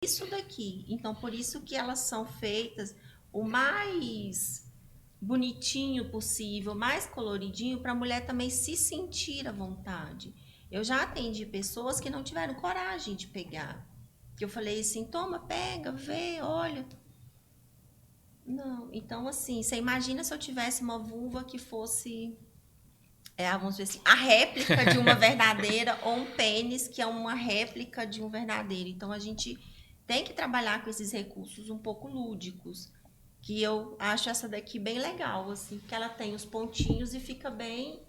isso daqui. Então, por isso que elas são feitas o mais bonitinho possível, mais coloridinho, para a mulher também se sentir à vontade. Eu já atendi pessoas que não tiveram coragem de pegar. Que eu falei assim, toma, pega, vê, olha. Não, então assim, você imagina se eu tivesse uma vulva que fosse, vamos dizer assim, a réplica de uma verdadeira ou um pênis que é uma réplica de um verdadeiro. Então a gente tem que trabalhar com esses recursos um pouco lúdicos, que eu acho essa daqui bem legal, assim, porque ela tem os pontinhos e fica bem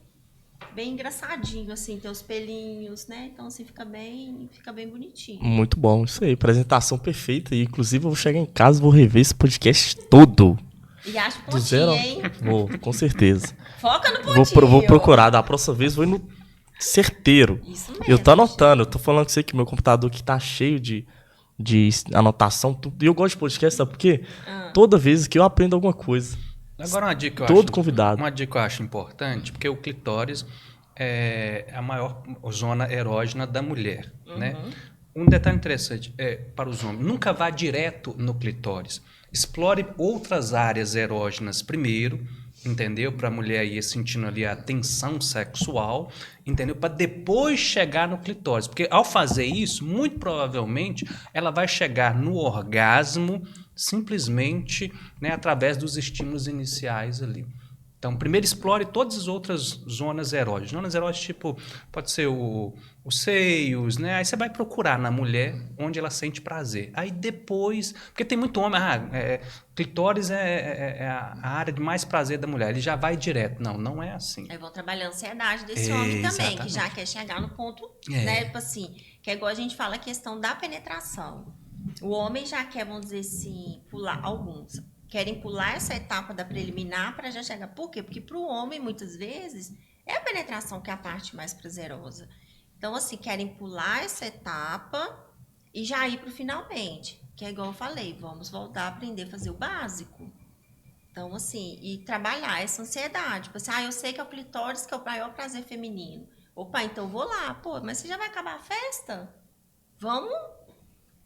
engraçadinho, assim, tem os pelinhos, né? Então assim fica bem bonitinho. Muito bom, isso aí, apresentação perfeita. E inclusive eu vou chegar em casa e vou rever esse podcast todo. E acho Do zero, pontinho, hein? vou, com certeza. Foca no pontinho. Vou procurar, da próxima vez vou ir no certeiro. Isso mesmo. Eu tô anotando, eu tô falando com você que meu computador aqui tá cheio de anotação. E eu gosto de podcast, sabe por quê? Toda vez que eu aprendo alguma coisa. Agora uma dica que eu Todo acho, convidado. uma dica que eu acho importante, porque o clitóris é a maior zona erógena da mulher, né? Um detalhe interessante para os homens, nunca vá direto no clitóris. Explore outras áreas erógenas primeiro, entendeu? Para a mulher ir sentindo ali a tensão sexual, entendeu? Para depois chegar no clitóris. Porque ao fazer isso, muito provavelmente, ela vai chegar no orgasmo simplesmente, né, através dos estímulos iniciais ali. Então, primeiro explore todas as outras zonas erógenas. Zonas erógenas, tipo, pode ser os seios, né? Aí você vai procurar na mulher onde ela sente prazer. Aí depois... Porque tem muito homem... clitóris é a área de mais prazer da mulher. Ele já vai direto. Não, não é assim. Aí vão trabalhar a ansiedade desse homem também, que já quer chegar no ponto, né? Tipo assim, que é igual a gente fala a questão da penetração. O homem já quer, vamos dizer assim, pular alguns. Querem pular essa etapa da preliminar para já chegar. Por quê? Porque para o homem, muitas vezes, é a penetração que é a parte mais prazerosa. Então, assim, querem pular essa etapa e já ir para o finalmente. Que é igual eu falei, vamos voltar a aprender a fazer o básico. Então, assim, e trabalhar essa ansiedade. Tipo assim, eu sei que é o clitóris que é o maior prazer feminino. Opa, então eu vou lá. Pô, mas você já vai acabar a festa? Vamos,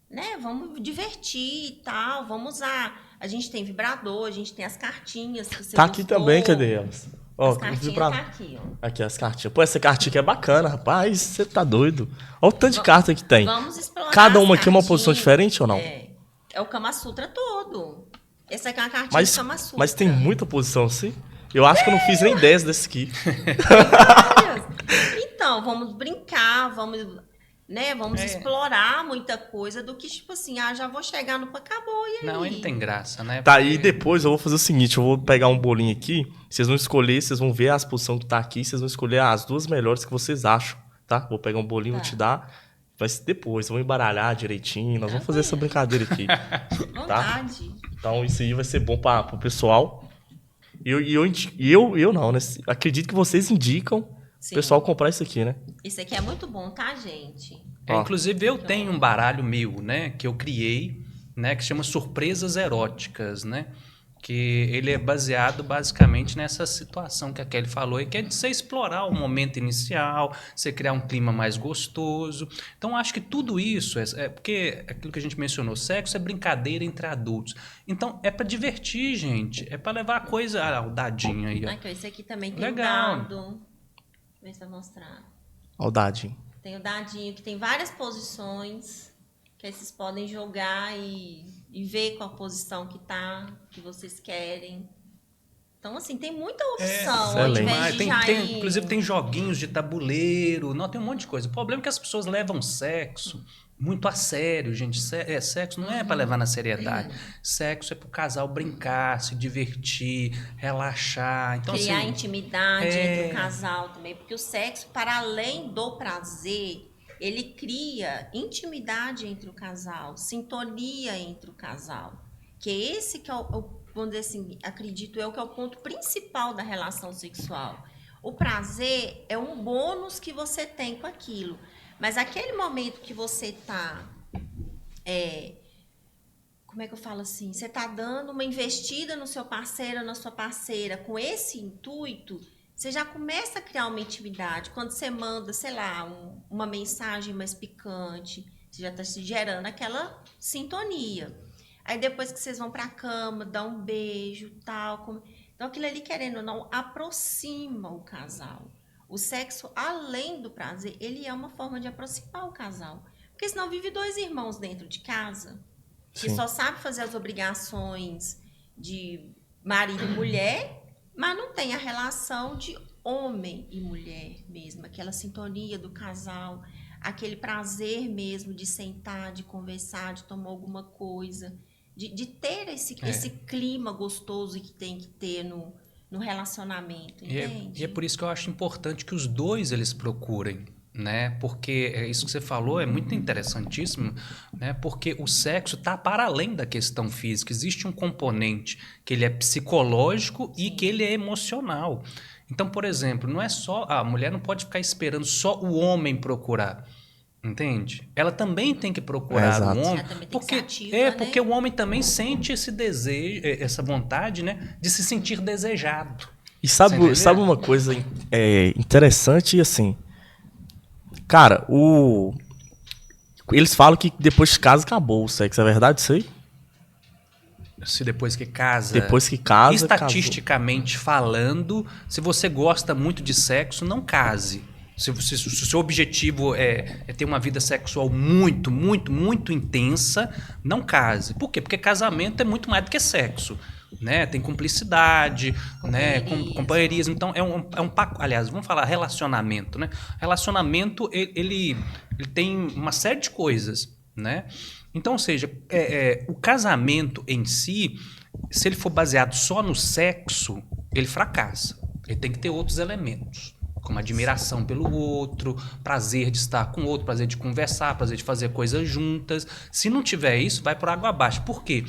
né? Vamos divertir e tal. Vamos usar... A gente tem vibrador, a gente tem as cartinhas que você Tá aqui gostou. também, cadê elas? As cartinhas tá aqui, ó. Aqui, as cartinhas. Pô, essa cartinha aqui é bacana, rapaz. Você tá doido. Olha o tanto de carta que tem. Vamos explorar. Cada uma aqui é uma cartinhas. posição diferente ou não? É o Kama Sutra todo. Essa aqui é uma cartinha do Kama Sutra. Mas tem muita posição assim? Eu acho que eu não fiz nem 10 desse aqui. Então, vamos brincar, vamos... Né? Vamos explorar muita coisa do que, tipo assim, já vou chegar no... Acabou, e aí? Não, ele tem graça, né? Tá, e depois eu vou fazer o seguinte, eu vou pegar um bolinho aqui, vocês vão escolher, vocês vão ver as posições que tá aqui, vocês vão escolher as duas melhores que vocês acham, tá? Vou pegar um bolinho, vou te dar, vai ser depois, vamos embaralhar direitinho, nós vamos fazer essa brincadeira aqui. Tá? Então isso aí vai ser bom pro pessoal. Eu não, né? Acredito que vocês indicam o pessoal comprar isso aqui, né? Isso aqui é muito bom, tá, gente? Inclusive, eu tenho um baralho meu, né? Que eu criei, né? Que chama Surpresas Eróticas, né? Que ele é baseado basicamente nessa situação que a Kelly falou, e que é de você explorar o momento inicial, você criar um clima mais gostoso. Então, acho que tudo isso, porque aquilo que a gente mencionou, sexo é brincadeira entre adultos. Então, é para divertir, gente. É para levar a coisa... o dadinho aí, ó. Esse aqui também tem Legal. um dado. Vê se vai mostrar. Olha o dadinho. Tem o dadinho, que tem várias posições, que aí vocês podem jogar e ver qual posição que vocês querem. Então, assim, tem muita opção. Ao invés de inclusive, tem joguinhos de tabuleiro, tem um monte de coisa. O problema é que as pessoas levam sexo muito a sério, gente. Sexo não é para levar na seriedade. Sexo é para o casal brincar, se divertir, relaxar. Então, criar assim, intimidade entre o casal também. Porque o sexo, para além do prazer, ele cria intimidade entre o casal, sintonia entre o casal. Que esse que é vamos dizer assim, acredito eu, que é o ponto principal da relação sexual. O prazer é um bônus que você tem com aquilo. Mas aquele momento que você está... como é que eu falo assim? Você está dando uma investida no seu parceiro ou na sua parceira com esse intuito, você já começa a criar uma intimidade. Quando você manda, sei lá, uma mensagem mais picante, Você já está gerando aquela sintonia. Aí depois que vocês vão para a cama, dá um beijo, tal. Então aquilo ali, querendo ou não, aproxima o casal. O sexo, além do prazer, ele é uma forma de aproximar o casal. Porque senão vive dois irmãos dentro de casa, que só sabe fazer as obrigações de marido e mulher, mas não tem a relação de homem e mulher mesmo, aquela sintonia do casal, aquele prazer mesmo de sentar, de conversar, de tomar alguma coisa, de ter esse clima gostoso que tem que ter no relacionamento, entende? E é por isso que eu acho importante que os dois eles procurem, né? Porque isso que você falou é muito interessantíssimo, né? Porque o sexo está para além da questão física. Existe um componente que ele é psicológico e que ele é emocional. Então, por exemplo, não é só a mulher não pode ficar esperando só o homem procurar. Entende? Ela também tem que procurar o homem, porque o homem também sente esse desejo, essa vontade, né, de se sentir desejado. E sabe uma coisa interessante, assim, cara, eles falam que depois que casa acabou o sexo, é verdade isso aí? Se depois que casa, estatisticamente falando, se você gosta muito de sexo, não case. Se o seu objetivo é ter uma vida sexual muito, muito, muito intensa, não case. Por quê? Porque casamento é muito mais do que sexo. Né? Tem cumplicidade, companheirismo. Então, é um aliás, vamos falar relacionamento. Né? Relacionamento, ele tem uma série de coisas. Né? Então, ou seja, o casamento em si, se ele for baseado só no sexo, ele fracassa. Ele tem que ter outros elementos. Como admiração pelo outro, prazer de estar com o outro, prazer de conversar, prazer de fazer coisas juntas. Se não tiver isso, vai por água abaixo. Por quê?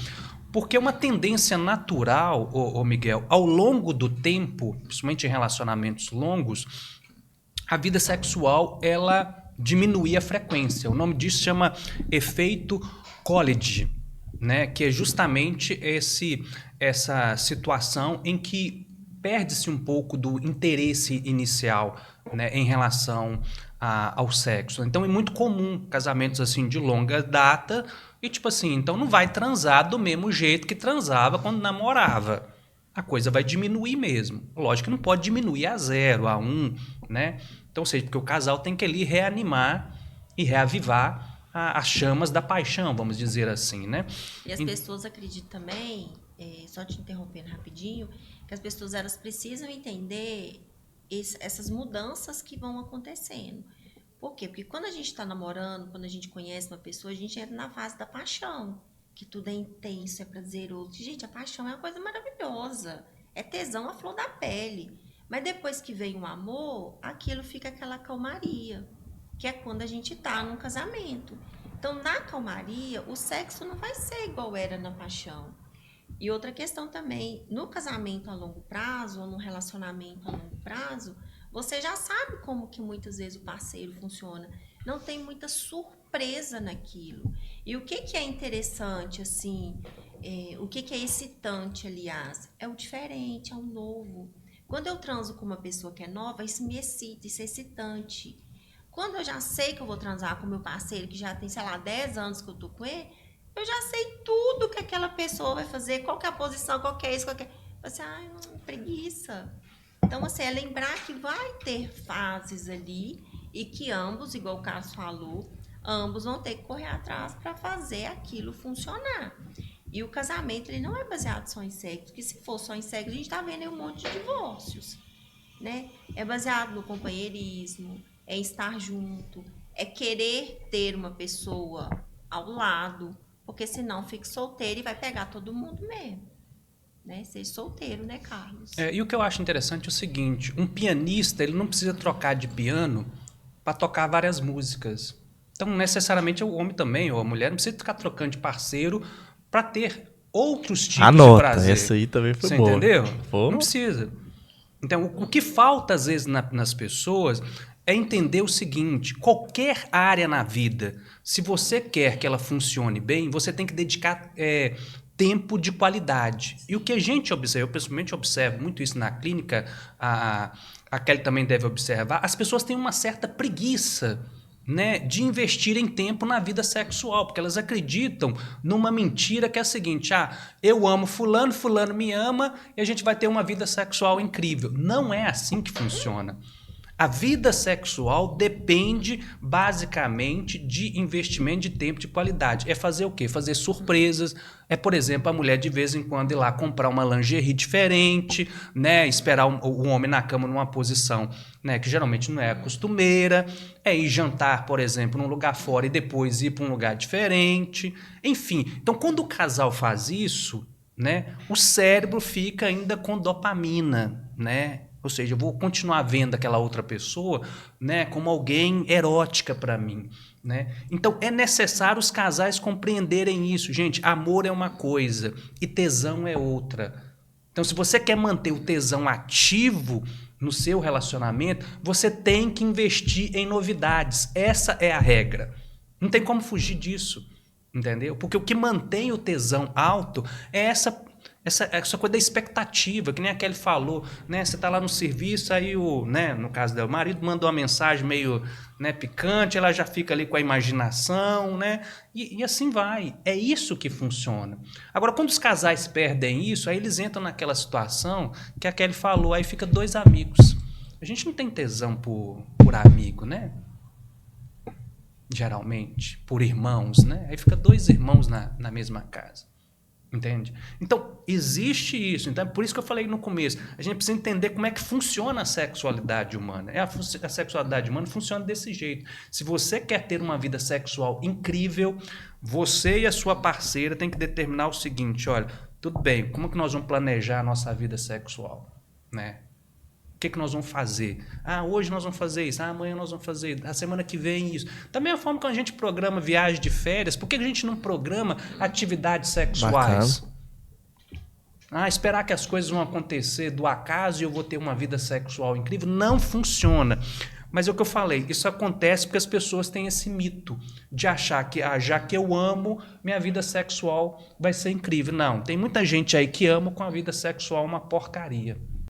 Porque é uma tendência natural, Miguel, ao longo do tempo, principalmente em relacionamentos longos, a vida sexual, ela diminui a frequência. O nome disso chama efeito Coolidge, né? Que é justamente essa situação em que perde-se um pouco do interesse inicial, né, em relação ao sexo. Então é muito comum casamentos assim de longa data e tipo assim, então não vai transar do mesmo jeito que transava quando namorava. A coisa vai diminuir mesmo. Lógico que não pode diminuir a 0, a 1, né? Então, ou seja, porque o casal tem que ali reanimar e reavivar as chamas da paixão, vamos dizer assim, né? E as pessoas acreditam também, só te interrompendo rapidinho, que as pessoas elas precisam entender essas mudanças que vão acontecendo. Por quê? Porque quando a gente está namorando, quando a gente conhece uma pessoa, a gente entra na fase da paixão, que tudo é intenso, é prazeroso. Gente, a paixão é uma coisa maravilhosa, é tesão à flor da pele. Mas depois que vem o amor, aquilo fica aquela calmaria, que é quando a gente está num casamento. Então, na calmaria, o sexo não vai ser igual era na paixão. E outra questão também, no casamento a longo prazo, ou no relacionamento a longo prazo, você já sabe como que muitas vezes o parceiro funciona. Não tem muita surpresa naquilo. E o que é interessante, assim, o que é excitante, aliás, é o diferente, é o novo. Quando eu transo com uma pessoa que é nova, isso me excita, isso é excitante. Quando eu já sei que eu vou transar com meu parceiro, que já tem, sei lá, 10 anos que eu tô com ele, eu já sei tudo que aquela pessoa vai fazer, qual que é a posição, qual que é isso, qual que é... Você, preguiça. Então, assim, é lembrar que vai ter fases ali e que ambos, igual o Carlos falou, ambos vão ter que correr atrás para fazer aquilo funcionar. E o casamento, ele não é baseado só em sexo, porque se for só em sexo, a gente tá vendo aí um monte de divórcios, né? É baseado no companheirismo, é estar junto, é querer ter uma pessoa ao lado, porque senão fica solteiro e vai pegar todo mundo mesmo. Né? Ser solteiro, né, Carlos? E o que eu acho interessante é o seguinte, um pianista, ele não precisa trocar de piano para tocar várias músicas. Então, necessariamente, o homem também, ou a mulher, não precisa ficar trocando de parceiro para ter outros tipos de prazer. Essa aí também foi Você boa. Entendeu? Não precisa. Então, o que falta, às vezes, nas pessoas é entender o seguinte, qualquer área na vida, se você quer que ela funcione bem, você tem que dedicar tempo de qualidade. E o que a gente observa, eu pessoalmente observo muito isso na clínica, a Kelly também deve observar, as pessoas têm uma certa preguiça né, de investirem tempo na vida sexual, porque elas acreditam numa mentira que é a seguinte: eu amo fulano, fulano me ama e a gente vai ter uma vida sexual incrível. Não é assim que funciona. A vida sexual depende basicamente de investimento de tempo de qualidade. É fazer o quê? Fazer surpresas. É, por exemplo, a mulher de vez em quando ir lá comprar uma lingerie diferente, né? Esperar o homem na cama numa posição, né, que geralmente não é a costumeira. É ir jantar, por exemplo, num lugar fora e depois ir para um lugar diferente. Enfim, então quando o casal faz isso, né, o cérebro fica ainda com dopamina, né? Ou seja, eu vou continuar vendo aquela outra pessoa, né, como alguém erótica para mim, né? Então é necessário os casais compreenderem isso. Gente, amor é uma coisa e tesão é outra. Então, se você quer manter o tesão ativo no seu relacionamento, você tem que investir em novidades. Essa é a regra. Não tem como fugir disso, entendeu? Porque o que mantém o tesão alto é essa coisa da expectativa, que nem a Kelly falou, né? Você está lá no serviço, aí né, no caso dela, o marido mandou uma mensagem meio, né, picante, ela já fica ali com a imaginação, né? E assim vai. É isso que funciona. Agora, quando os casais perdem isso, aí eles entram naquela situação que a Kelly falou, aí fica dois amigos. A gente não tem tesão por amigo, né? Geralmente, por irmãos, né? Aí fica dois irmãos na mesma casa. Entende? Então, existe isso. Então, é por isso que eu falei no começo. A gente precisa entender como é que funciona a sexualidade humana. A sexualidade humana funciona desse jeito. Se você quer ter uma vida sexual incrível, você e a sua parceira têm que determinar o seguinte: olha, tudo bem, como que nós vamos planejar a nossa vida sexual? Né? O que nós vamos fazer? Hoje nós vamos fazer isso. Amanhã nós vamos fazer isso. A semana que vem isso. Da mesma forma que a gente programa viagem de férias, por que a gente não programa atividades sexuais? Esperar que as coisas vão acontecer do acaso e eu vou ter uma vida sexual incrível. Não funciona. Mas é o que eu falei, isso acontece porque as pessoas têm esse mito de achar que, já que eu amo, minha vida sexual vai ser incrível. Não, tem muita gente aí que ama com a vida sexual uma porcaria.